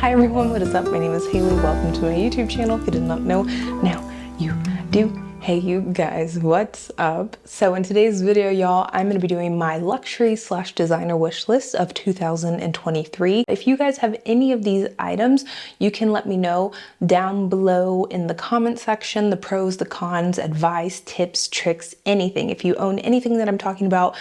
Hi everyone, what is up? My name is Haley. Welcome to my YouTube channel. If you did not know, now you do. Hey you guys, what's up? So in today's video, y'all, I'm gonna be doing my luxury / designer wish list of 2023. If you guys have any of these items, you can let me know down below in the comment section, the pros, the cons, advice, tips, tricks, anything. If you own anything that I'm talking about,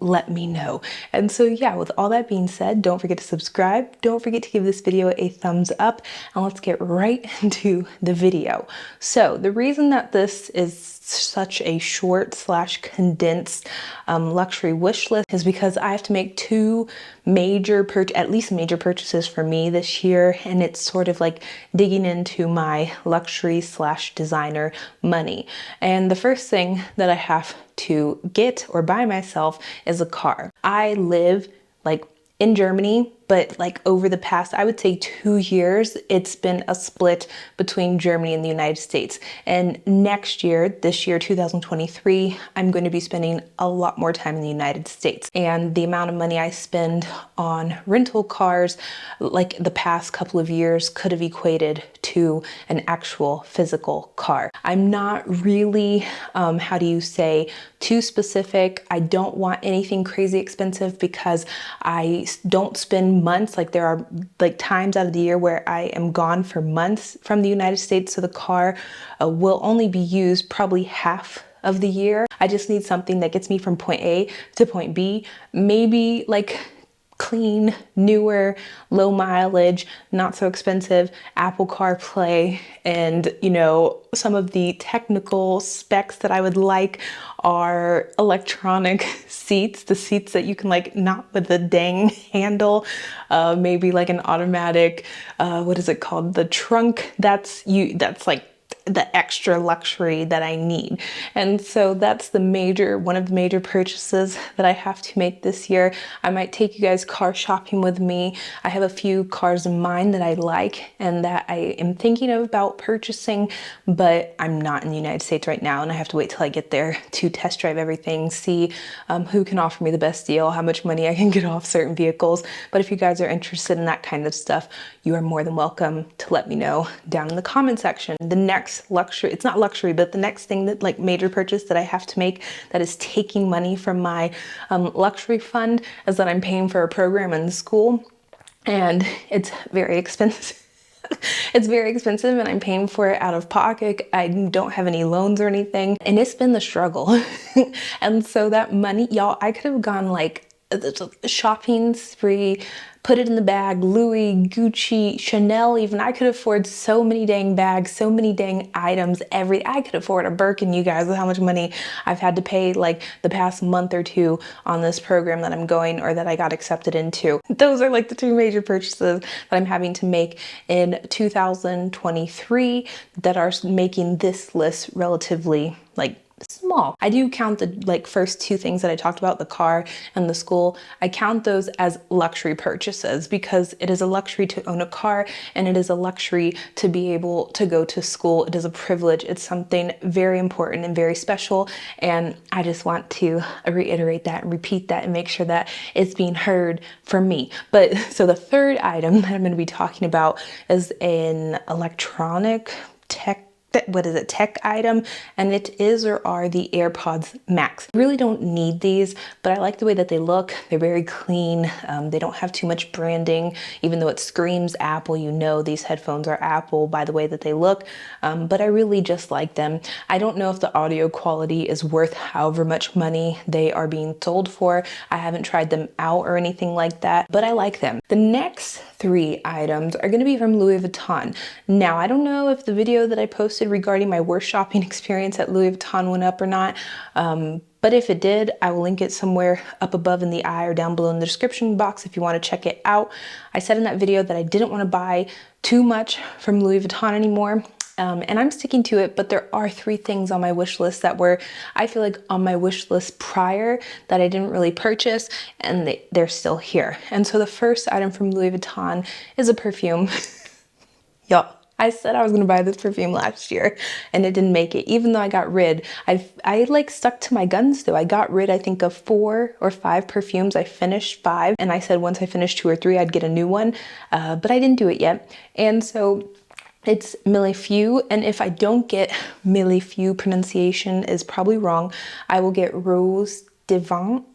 let me know. And so yeah, with all that being said, don't forget to subscribe. Don't forget to give this video a thumbs up, and let's get right into the video. So the reason that this is such a short / condensed luxury wish list is because I have to make two at least major purchases for me this year, and it's sort of like digging into my luxury / designer money. And the first thing that I have to get or buy myself is a car. I live like in Germany, but like over the past, I would say 2 years, it's been a split between Germany and the United States. And next year, this year, 2023, I'm going to be spending a lot more time in the United States. And the amount of money I spend on rental cars, like the past couple of years, could have equated to an actual physical car. I'm not really, how do you say, too specific. I don't want anything crazy expensive because I don't spend months. Like there are like times out of the year where I am gone for months from the United States, so the car will only be used probably half of the year. I just need something that gets me from point A to point B, maybe like clean, newer, low mileage, not so expensive, Apple CarPlay, and you know, some of the technical specs that I would like are electronic seats, the seats that you can like not with the dang handle, maybe like an automatic, what is it called? The trunk, that's like the extra luxury that I need. And so that's one of the major purchases that I have to make this year. I might take you guys car shopping with me. I have a few cars in mind that I like and that I am thinking about purchasing, but I'm not in the United States right now, and I have to wait till I get there to test drive everything, see who can offer me the best deal, how much money I can get off certain vehicles. But if you guys are interested in that kind of stuff, you are more than welcome to let me know down in the comment section. The next luxury, it's not luxury, but the next thing that like major purchase that I have to make that is taking money from my luxury fund is that I'm paying for a program in school, and it's very expensive. It's very expensive, and I'm paying for it out of pocket. I don't have any loans or anything, and it's been the struggle. And so that money, y'all, I could have gone like shopping spree, put it in the bag, Louis, Gucci, Chanel even. I could afford so many dang bags, so many dang items, I could afford a Birkin, you guys, with how much money I've had to pay like the past month or two on this program that I'm going, or that I got accepted into. Those are like the two major purchases that I'm having to make in 2023 that are making this list relatively like small. I do count the like first two things that I talked about, the car and the school. I count those as luxury purchases because it is a luxury to own a car, and it is a luxury to be able to go to school. It is a privilege. It's something very important and very special, and I just want to reiterate that and repeat that and make sure that it's being heard from me. But so the third item that I'm going to be talking about is an electronic tech item, and it is or are the Airpods Max. I really don't need these, but I like the way that they look. They're very clean. They don't have too much branding, even though it screams Apple. You know these headphones are Apple by the way that they look, but I really just like them. I don't know if the audio quality is worth however much money they are being sold for. I haven't tried them out or anything like that, but I like them. The next three items are going to be from Louis Vuitton. Now, I don't know if the video that I posted regarding my worst shopping experience at Louis Vuitton went up or not, but if it did, I will link it somewhere up above in the eye or down below in the description box if you want to check it out. I said in that video that I didn't want to buy too much from Louis Vuitton anymore. And I'm sticking to it, but there are three things on my wish list that were, I feel like, on my wish list prior that I didn't really purchase, and they're still here. And so the first item from Louis Vuitton is a perfume. Y'all, I said I was gonna buy this perfume last year and it didn't make it, even though I got rid. I like stuck to my guns though. I got rid, I think, of 4 or 5 perfumes. I finished 5 and I said once I finished 2 or 3, I'd get a new one, but I didn't do it yet. And so it's Mille, and if I don't get Mille, pronunciation is probably wrong, I will get Rose Devant.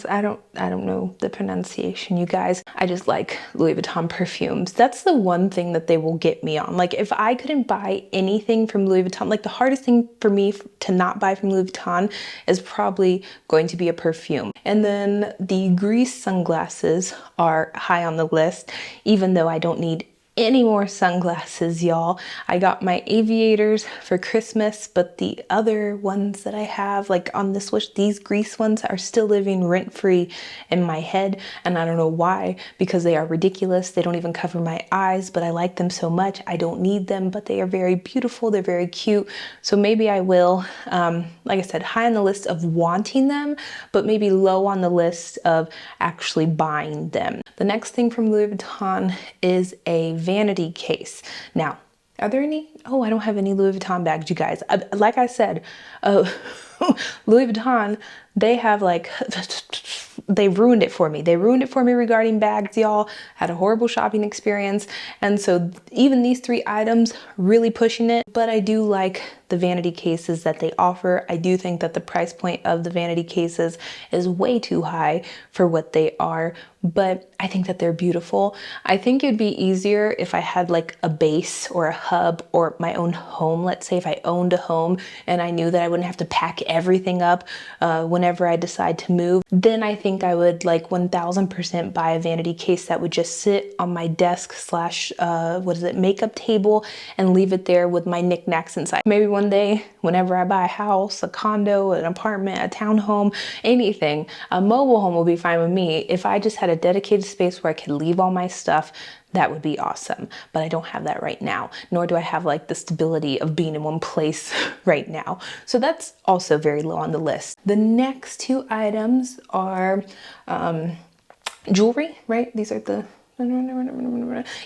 I don't know the pronunciation, you guys. I just like Louis Vuitton perfumes. That's the one thing that they will get me on. Like if I couldn't buy anything from Louis Vuitton, like the hardest thing for me to not buy from Louis Vuitton is probably going to be a perfume. And then the Grease sunglasses are high on the list, even though I don't need any more sunglasses, y'all. I got my aviators for Christmas, but the other ones that I have, like on this wish, these Grease ones are still living rent-free in my head, and I don't know why, because they are ridiculous. They don't even cover my eyes, but I like them so much. I don't need them, but they are very beautiful. They're very cute, so maybe I will. Like I said, high on the list of wanting them, but maybe low on the list of actually buying them. The next thing from Louis Vuitton is a vanity case. Now, are there any? Oh, I don't have any Louis Vuitton bags, you guys. Like I said, Louis Vuitton, they have like, they ruined it for me. They ruined it for me regarding bags, y'all. Had a horrible shopping experience. And so even these 3 items, really pushing it. But I do like the vanity cases that they offer. I do think that the price point of the vanity cases is way too high for what they are, but I think that they're beautiful. I think it'd be easier if I had like a base or a hub or my own home. Let's say if I owned a home and I knew that I wouldn't have to pack everything up whenever I decide to move, then I think I would like 1000% buy a vanity case that would just sit on my desk slash makeup table and leave it there with my knickknacks inside. Maybe one day, whenever I buy a house, a condo, an apartment, a townhome, anything, a mobile home will be fine with me. If I just had a dedicated space where I could leave all my stuff, that would be awesome. But I don't have that right now, nor do I have like the stability of being in one place right now. So that's also very low on the list. The next 2 items are jewelry, right? These are the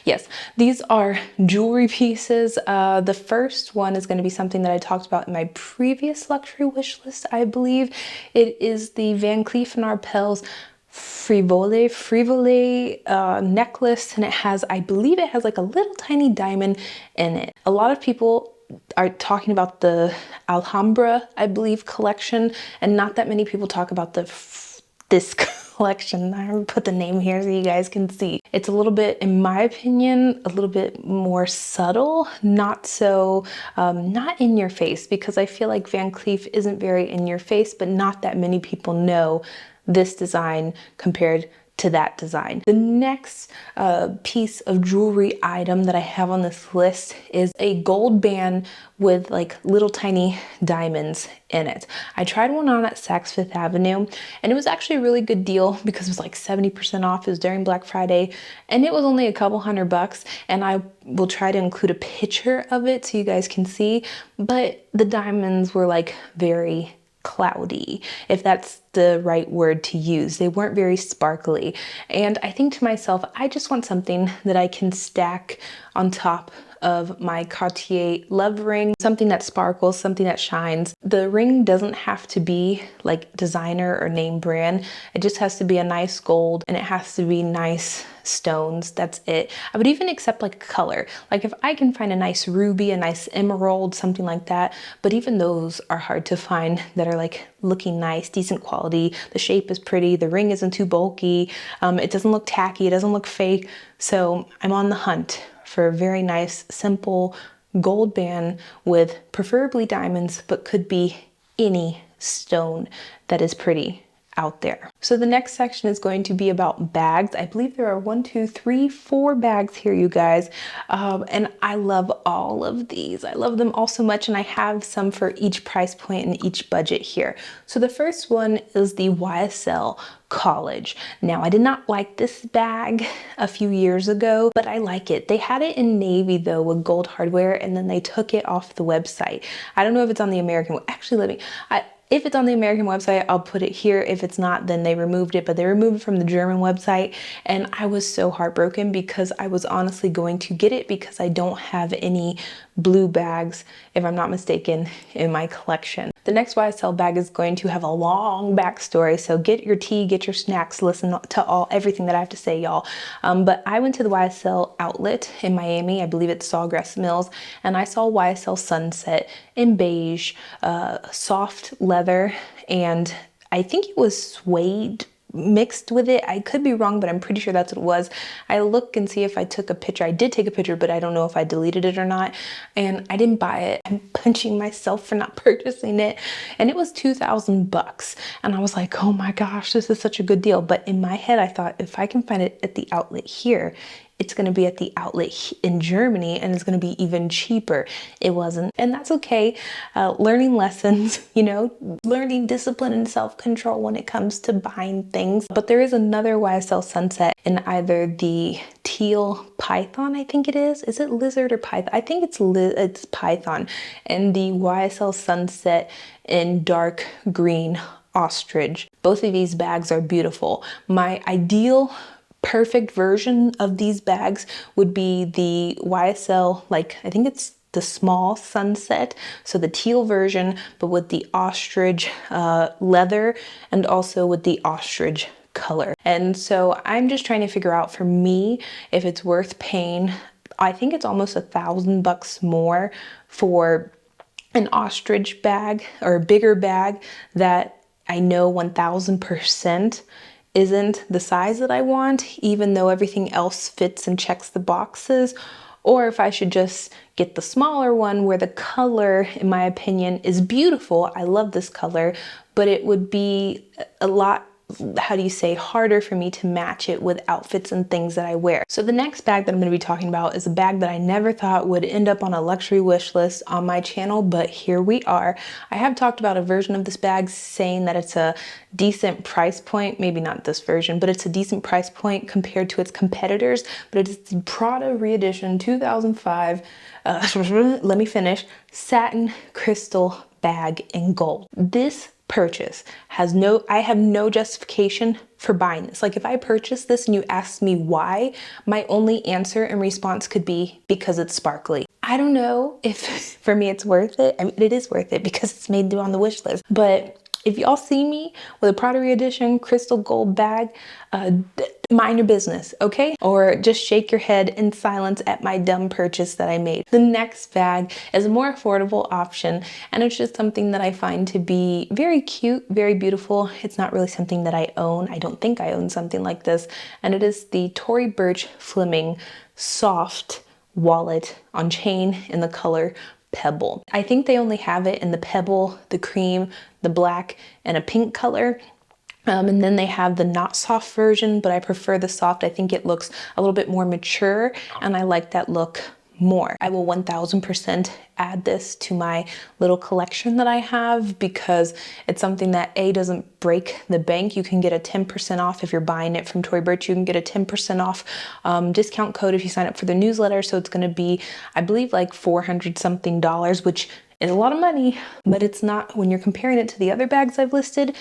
yes, these are jewelry pieces. The first one is going to be something that I talked about in my previous luxury wish list, I believe. It is the Van Cleef & Arpels Frivole necklace, and it has, I believe it has like a little tiny diamond in it. A lot of people are talking about the Alhambra, I believe, collection, and not that many people talk about this collection. I put the name here so you guys can see. It's a little bit, in my opinion, a little bit more subtle, not so, not in your face, because I feel like Van Cleef isn't very in your face, but not that many people know this design compared to that design. The next piece of jewelry item that I have on this list is a gold band with like little tiny diamonds in it. I tried one on at Saks Fifth Avenue and it was actually a really good deal because it was like 70% off. It was during Black Friday and it was only a couple $100, and I will try to include a picture of it so you guys can see, but the diamonds were like very cloudy, if that's the right word to use. They weren't very sparkly. And I think to myself, I just want something that I can stack on top of my Cartier love ring, something that sparkles, something that shines. The ring doesn't have to be like designer or name brand. It just has to be a nice gold and it has to be nice stones. That's it. I would even accept like a color. Like if I can find a nice ruby, a nice emerald, something like that. But even those are hard to find that are like looking nice, decent quality. The shape is pretty. The ring isn't too bulky. It doesn't look tacky. It doesn't look fake. So I'm on the hunt for a very nice, simple gold band with preferably diamonds, but could be any stone that is pretty out there. So the next section is going to be about bags. I believe there are 1, 2, 3, 4 bags here, you guys. And I love all of these. I love them all so much, and I have some for each price point and each budget here. So the first one is the YSL College. Now, I did not like this bag a few years ago, but I like it. They had it in navy though with gold hardware, and then they took it off the website. I don't know if it's on the American. Actually, if it's on the American website, I'll put it here. If it's not, then they removed it, but they removed it from the German website. And I was so heartbroken because I was honestly going to get it because I don't have any blue bags, if I'm not mistaken, in my collection. The next YSL bag is going to have a long backstory, so get your tea, get your snacks, listen to everything that I have to say, y'all. But I went to the YSL outlet in Miami, I believe it's Sawgrass Mills, and I saw YSL Sunset in beige, soft leather, and I think it was suede mixed with it. I could be wrong, but I'm pretty sure that's what it was. I look and see if I took a picture. I did take a picture, but I don't know if I deleted it or not. And I didn't buy it. I'm punching myself for not purchasing it. And it was 2,000 bucks. And I was like, oh my gosh, this is such a good deal. But in my head, I thought if I can find it at the outlet here, it's going to be at the outlet in Germany and it's going to be even cheaper. It wasn't, and that's okay. Learning lessons, you know, learning discipline and self-control when it comes to buying things. But there is another YSL Sunset in either the teal python, I think it is. Is it lizard or python? I think it's python, and the YSL Sunset in dark green ostrich. Both of these bags are beautiful. My ideal perfect version of these bags would be the YSL, like I think it's the small Sunset, so the teal version, but with the ostrich leather and also with the ostrich color. And so I'm just trying to figure out for me if it's worth paying. I think it's almost 1,000 bucks more for an ostrich bag or a bigger bag that I know 1000% isn't the size that I want, even though everything else fits and checks the boxes, or if I should just get the smaller one where the color, in my opinion, is beautiful. I love this color, but it would be a lot, how do you say, harder for me to match it with outfits and things that I wear. So the next bag that I'm going to be talking about is a bag that I never thought would end up on a luxury wish list on my channel, but here we are. I have talked about a version of this bag saying that it's a decent price point, maybe not this version, but it's a decent price point compared to its competitors, but it is the Prada re-edition 2005, let me finish, satin crystal bag in gold. This purchase has I have no justification for buying this. Like if I purchased this and you asked me why, my only answer and response could be because it's sparkly. I don't know if for me it's worth it. I mean, it is worth it because it's made on the wish list. But if y'all see me with a Prada re-edition crystal gold bag, mind your business, okay? Or just shake your head in silence at my dumb purchase that I made. The next bag is a more affordable option, and it's just something that I find to be very cute, very beautiful. It's not really something that I own. I don't think I own something like this, and it is the Tory Burch Fleming soft wallet on chain in the color Pebble. I think they only have it in the pebble, the cream, the black, and a pink color. And then they have the not soft version, but I prefer the soft. I think it looks a little bit more mature and I like that look more. I will 1000% add this to my little collection that I have because it's something that doesn't break the bank. You can get a 10% off if you're buying it from Tory Burch. You can get a 10% off discount code if you sign up for the newsletter. So it's going to be, I believe, like $400 something, which is a lot of money, but it's not, when you're comparing it to the other bags I've listed,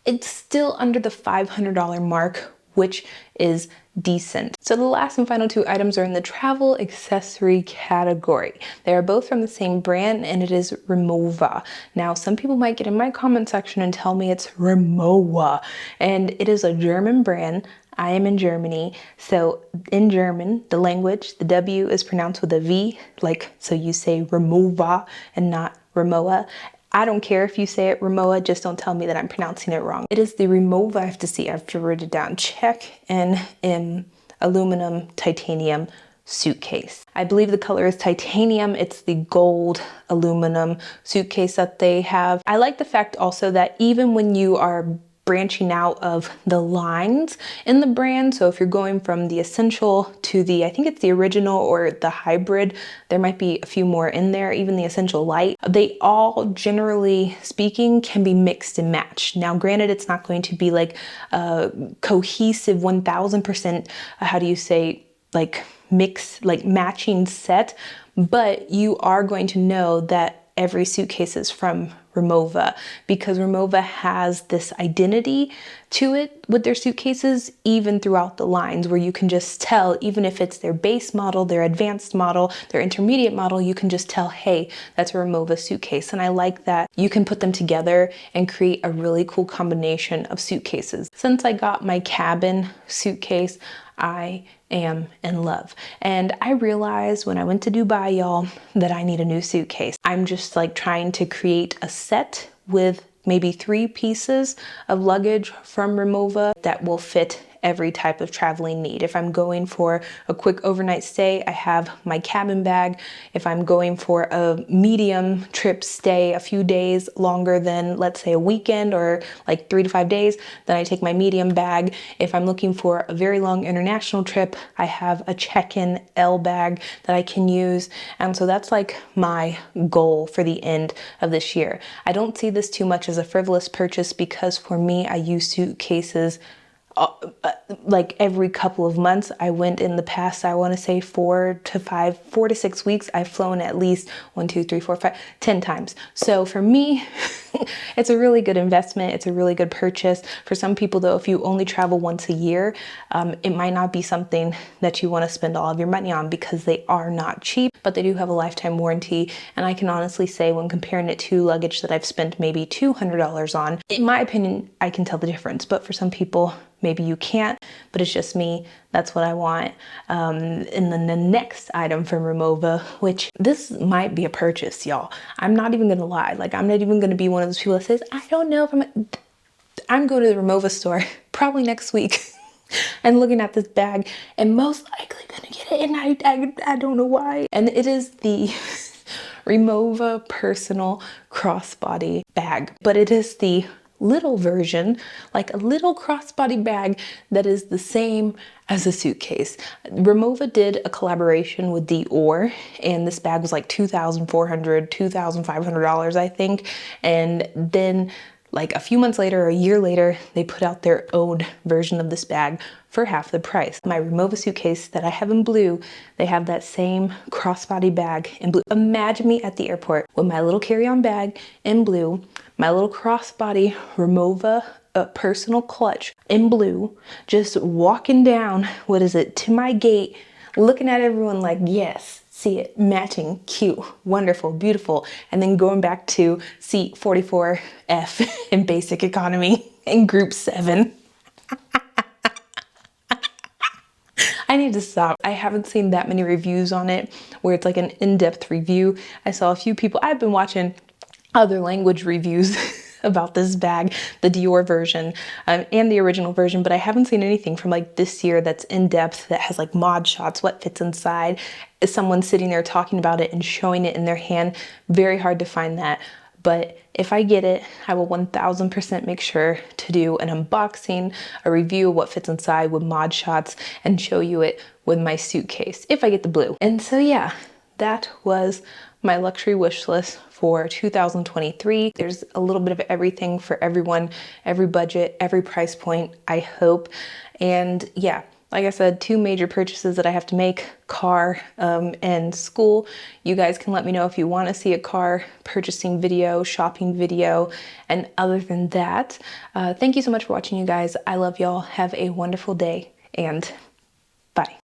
it's still under the $500 mark, which is decent. So the last and final two items are in the travel accessory category. They are both from the same brand and it is Rimowa. Now, some people might get in my comment section and tell me it's Rimowa, and it is a German brand. I am in Germany, so in German, the language, the W is pronounced with a V, like, so you say Rimowa and not Rimowa. I don't care if you say it Rimowa, just don't tell me that I'm pronouncing it wrong. It is the Rimowa, I have to see, I have to write it down. Check in aluminum titanium suitcase. I believe the color is titanium. It's the gold aluminum suitcase that they have. I like the fact also that even when you are branching out of the lines in the brand, so if you're going from the essential to the, I think it's the original or the hybrid, there might be a few more in there, even the essential light, they all, generally speaking, can be mixed and matched. Now granted, it's not going to be like a cohesive 1000%, how do you say, like mix, like matching set, but you are going to know that every suitcase is from Rimowa, because Rimowa has this identity to it with their suitcases, even throughout the lines, where you can just tell, even if it's their base model, their advanced model, their intermediate model, you can just tell, hey, that's a Rimowa suitcase. And I like that you can put them together and create a really cool combination of suitcases. Since I got my cabin suitcase, I am in love. And I realized when I went to Dubai, y'all, that I need a new suitcase. I'm just like trying to create a set with maybe 3 pieces of luggage from Rimowa that will fit every type of traveling need. If I'm going for a quick overnight stay, I have my cabin bag. If I'm going for a medium trip stay, a few days longer than, let's say, a weekend or like 3 to 5 days, then I take my medium bag. If I'm looking for a very long international trip, I have a check-in L bag that I can use. And so that's like my goal for the end of this year. I don't see this too much as a frivolous purchase, because for me, I use suitcases like every couple of months. I went in the past, I want to say 4 to 6 weeks, I've flown at least 1, 2, 3, 4, 5, 10 times. So for me, it's a really good investment. It's a really good purchase. For some people though, if you only travel once a year, it might not be something that you want to spend all of your money on, because they are not cheap, but they do have a lifetime warranty. And I can honestly say, when comparing it to luggage that I've spent maybe $200 on, in my opinion, I can tell the difference. But for some people, maybe you can't, but it's just me. That's what I want. And then the next item from Rimowa, which this might be a purchase, y'all. I'm not even gonna lie. Like, I'm not even gonna be one of those people that says, I don't know if I'm going to the Rimowa store probably next week and looking at this bag and most likely gonna get it, and I don't know why. And it is the Rimowa personal crossbody bag, but it is the little version, like a little crossbody bag that is the same as a suitcase. Rimowa did a collaboration with Dior, and this bag was like $2,400, $2,500, I think. And then like a few months later, or a year later, they put out their own version of this bag for half the price. My Rimowa suitcase that I have in blue, they have that same crossbody bag in blue. Imagine me at the airport with my little carry-on bag in blue, my little crossbody Rimowa personal clutch in blue, just walking down, what is it, to my gate, looking at everyone like, yes, see it, matching, cute, wonderful, beautiful, and then going back to seat 44F in basic economy in group 7. I need to stop. I haven't seen that many reviews on it where it's like an in-depth review. I saw a few people, I've been watching other language reviews about this bag, the Dior version and the original version, but I haven't seen anything from like this year that's in depth, that has like mod shots, what fits inside, is someone sitting there talking about it and showing it in their hand. Very hard to find that. But if I get it, I will 1000% make sure to do an unboxing, a review of what fits inside with mod shots, and show you it with my suitcase if I get the blue. And so yeah, that was my luxury wish list for 2023. There's a little bit of everything for everyone, every budget, every price point, I hope. And yeah, like I said, 2 major purchases that I have to make, car and school. You guys can let me know if you want to see a car purchasing video, shopping video. And other than that, thank you so much for watching, you guys. I love y'all. Have a wonderful day, and bye.